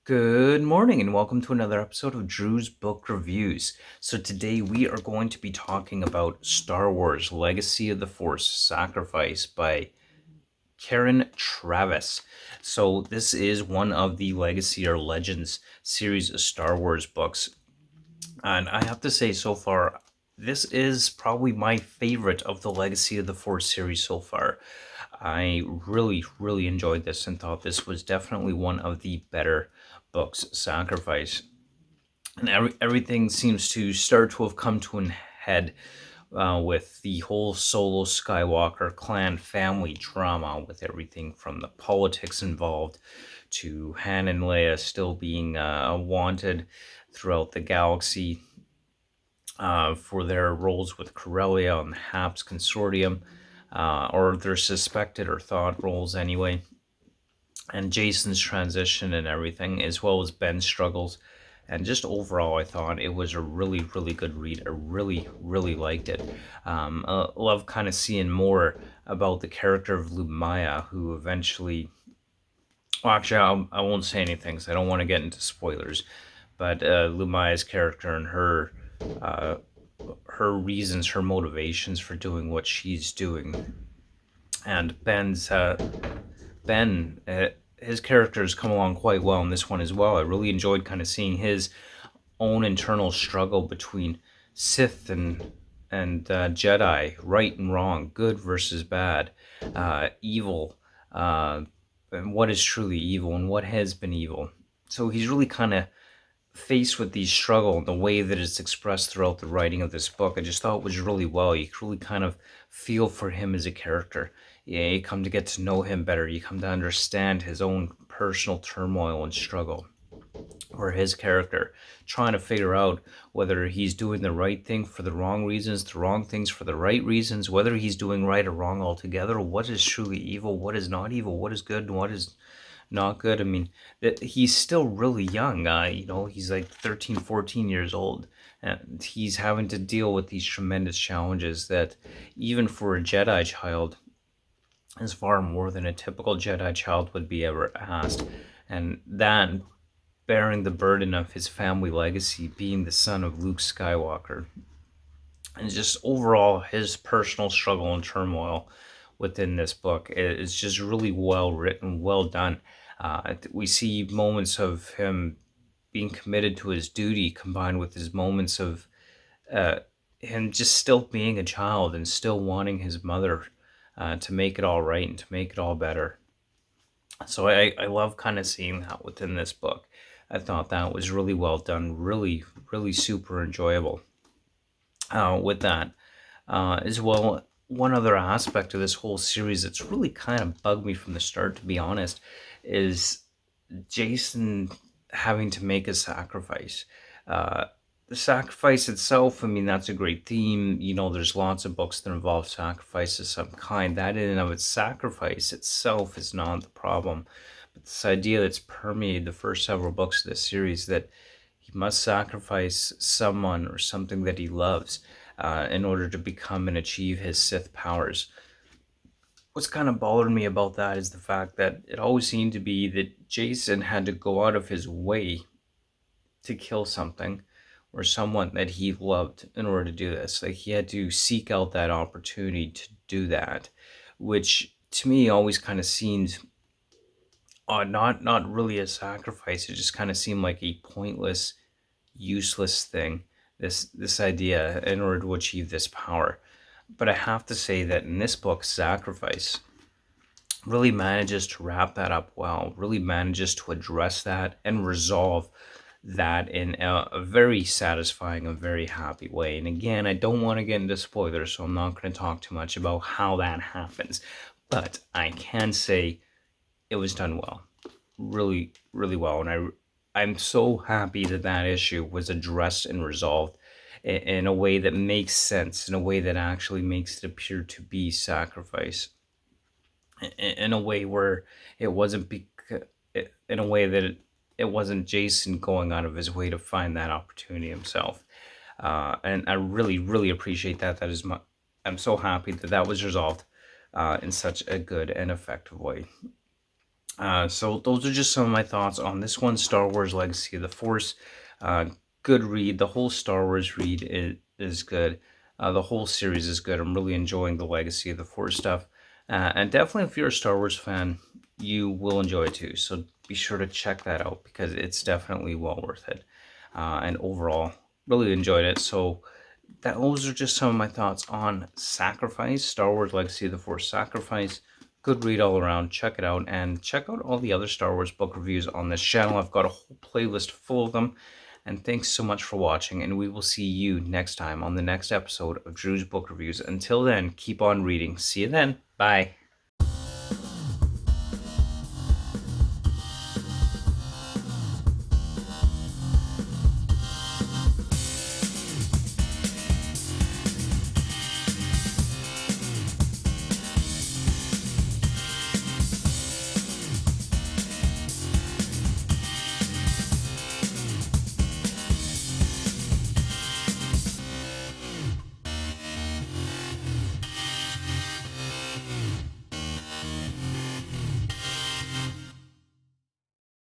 Good morning and welcome to another episode of Drew's Book Reviews. So today we are going to be talking about Star Wars Legacy of the Force Sacrifice by Karen Traviss. So this is one of the Legacy or Legends series of Star Wars books. And I have to say so far, this is probably my favorite of the Legacy of the Force series so far. I really enjoyed this and thought this was definitely one of the better books. Sacrifice, and everything seems to start to have come to an head with the whole Solo Skywalker clan family drama, with everything from the politics involved to Han and Leia still being wanted throughout the galaxy for their roles with Corellia on the HAPS consortium, or their suspected or thought roles anyway, and Jason's transition and everything, as well as Ben's struggles. And just overall, I thought it was a really good read. I really liked it. I love kind of seeing more about the character of Lumaya, who eventually. Well, actually, I won't say anything because I don't want to get into spoilers. But Lumaya's character and uh, her reasons, her motivations for doing what she's doing, and Ben, his character has come along quite well in this one as well. I really enjoyed kind of seeing his own internal struggle between Sith and Jedi, right and wrong, good versus bad, evil, and what is truly evil and what has been evil. So he's really kind of faced with these struggle and the way that it's expressed throughout the writing of this book. I just thought it was really well. You could really kind of feel for him as a character. Yeah, you come to get to know him better. You come to understand his own personal turmoil and struggle, or his character trying to figure out whether he's doing the right thing for the wrong reasons, the wrong things for the right reasons, whether he's doing right or wrong altogether, what is truly evil, what is not evil, what is good and what is not good. I mean, that he's still really young. He's like 13, 14 years old, and he's having to deal with these tremendous challenges that, even for a Jedi child, is far more than a typical Jedi child would be ever asked. And that, bearing the burden of his family legacy, being the son of Luke Skywalker, and just overall his personal struggle and turmoil within this book is just really well written, well done. We see moments of him being committed to his duty combined with his moments of uh, him just still being a child and still wanting his mother to make it all right and to make it all better. So I love kind of seeing that within this book. I thought that was really well done, really super enjoyable. With that, as well, one other aspect of this whole series that's really kind of bugged me from the start, to be honest, is Jason having to make a sacrifice. Uh, the sacrifice itself, I mean, that's a great theme. There's lots of books that involve sacrifice of some kind. That in and of its sacrifice itself is not the problem. But this idea that's permeated the first several books of this series, that he must sacrifice someone or something that he loves in order to become and achieve his Sith powers. What's kind of bothered me about that is the fact that it always seemed to be that Jason had to go out of his way to kill something or someone that he loved in order to do this. Like, he had to seek out that opportunity to do that, which to me always kind of seemed not really a sacrifice. It just kind of seemed like a pointless, useless thing. This idea in order to achieve this power. But I have to say that in this book, Sacrifice really manages to wrap that up well, really manages to address that and resolve that in a very satisfying and very happy way. And again, I don't want to get into spoilers, so I'm not going to talk too much about how that happens. But I can say it was done well, really well. And I'm so happy that that issue was addressed and resolved in a way that makes sense, in a way that actually makes it appear to be sacrifice, in a way where it wasn't in a way that it wasn't Jason going out of his way to find that opportunity himself. And I really appreciate that. I'm so happy that that was resolved in such a good and effective way. So those are just some of my thoughts on this one, Star Wars Legacy of the Force. Uh, Good read. The whole Star Wars read is good. The whole series is good. I'm really enjoying the Legacy of the Force stuff. And definitely, if you're a Star Wars fan, you will enjoy it too. So be sure to check that out because it's definitely well worth it. And overall, really enjoyed it. So those are just some of my thoughts on Sacrifice, Star Wars Legacy of the Force Sacrifice. Good read all around. Check it out and check out all the other Star Wars book reviews on this channel. I've got a whole playlist full of them. And thanks so much for watching, and we will see you next time on the next episode of Drew's Book Reviews. Until then, keep on reading. See you then. Bye.